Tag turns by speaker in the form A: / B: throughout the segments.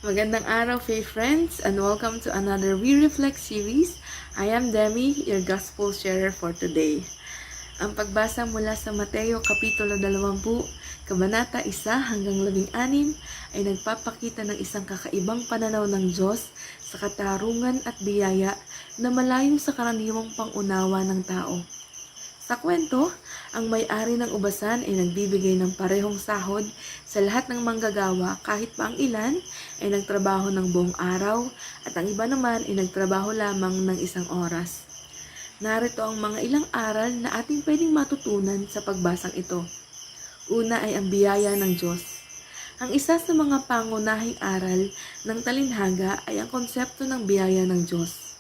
A: Magandang araw, Faith friends, and welcome to another We Reflect series. I am Demi, your Gospel sharer for today. Ang pagbasa mula sa Mateo Kapitulo 20, Kabanata 1 hanggang 16 ay nagpapakita ng isang kakaibang pananaw ng Diyos sa katarungan at biyaya na malayo sa karaniwang pangunawa ng tao. Sa kwento, ang may-ari ng ubasan ay nagbibigay ng parehong sahod sa lahat ng manggagawa kahit pa ang ilan ay nagtrabaho ng buong araw at ang iba naman ay nagtrabaho lamang ng isang oras. Narito ang mga ilang aral na ating pwedeng matutunan sa pagbasang ito. Una ay ang biyaya ng Diyos. Ang isa sa mga pangunahing aral ng talinhaga ay ang konsepto ng biyaya ng Diyos.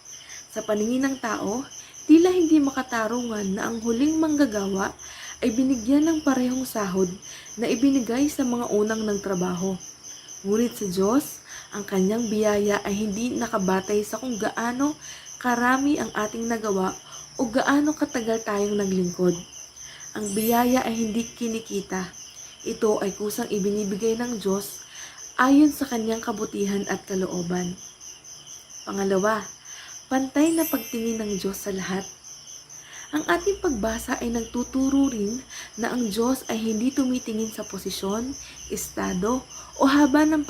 A: Sa paningin ng tao, tila hindi makatarungan na ang huling manggagawa ay binigyan ng parehong sahod na ibinigay sa mga unang nagtrabaho. Ngunit sa Diyos, ang kanyang biyaya ay hindi nakabatay sa kung gaano karami ang ating nagawa o gaano katagal tayong naglingkod. Ang biyaya ay hindi kinikita. Ito ay kusang ibinibigay ng Diyos ayon sa kanyang kabutihan at kalooban. Pangalawa, pantay na pagtingin ng Diyos sa lahat. Ang ating pagbasa ay nagtuturo rin na ang Diyos ay hindi tumitingin sa posisyon, estado, o haba ng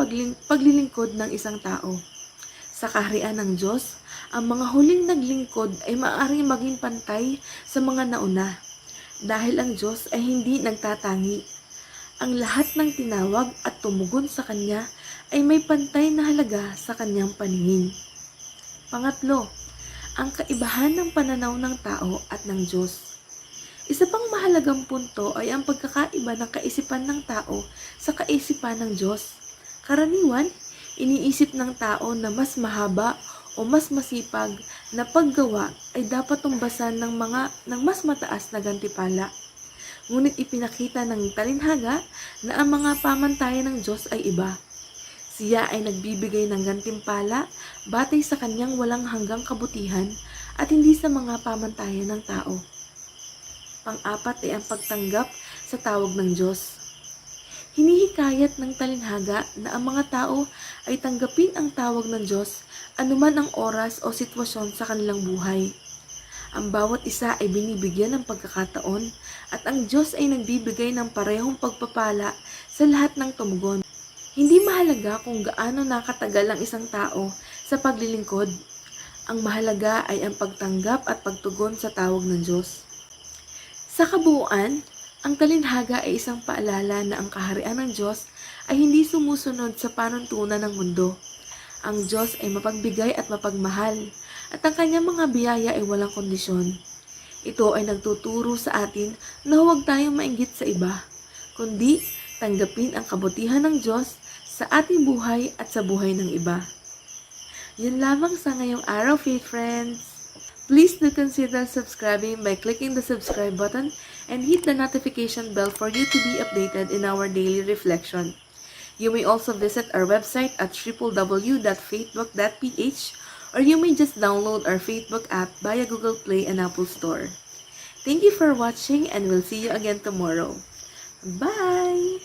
A: paglilingkod ng isang tao. Sa kaharian ng Diyos, ang mga huling naglingkod ay maaaring maging pantay sa mga nauna, dahil ang Diyos ay hindi nagtatangi. Ang lahat ng tinawag at tumugon sa Kanya ay may pantay na halaga sa Kanyang paningin. Pangatlo, ang kaibahan ng pananaw ng tao at ng Diyos. Isa pang mahalagang punto ay ang pagkakaiba ng kaisipan ng tao sa kaisipan ng Diyos. Karaniwan, iniisip ng tao na mas mahaba o mas masipag na paggawa ay dapat tumbasan ng mas mataas na gantimpala. Ngunit ipinakita ng talinhaga na ang mga pamantayan ng Diyos ay iba. Siya ay nagbibigay ng gantimpala batay sa kanyang walang hanggang kabutihan at hindi sa mga pamantayan ng tao. Pang-apat ay ang pagtanggap sa tawag ng Diyos. Hinihikayat ng talinhaga na ang mga tao ay tanggapin ang tawag ng Diyos anuman ang oras o sitwasyon sa kanilang buhay. Ang bawat isa ay binibigyan ng pagkakataon at ang Diyos ay nagbibigay ng parehong pagpapala sa lahat ng tumugon. Hindi mahalaga kung gaano nakatagal ang isang tao sa paglilingkod. Ang mahalaga ay ang pagtanggap at pagtugon sa tawag ng Diyos. Sa kabuuan, ang talinhaga ay isang paalala na ang kaharian ng Diyos ay hindi sumusunod sa panuntunan ng mundo. Ang Diyos ay mapagbigay at mapagmahal at ang kanyang mga biyaya ay walang kondisyon. Ito ay nagtuturo sa atin na huwag tayong mainggit sa iba, kundi tanggapin ang kabutihan ng Diyos sa ating buhay at sa buhay ng iba. Yun lamang sa ngayong araw, Faith friends. Please do consider subscribing by clicking the subscribe button and hit the notification bell for you to be updated in our daily reflection. You may also visit our website at www.faithbook.ph or you may just download our Facebook app via Google Play and Apple Store. Thank you for watching and we'll see you again tomorrow. Bye!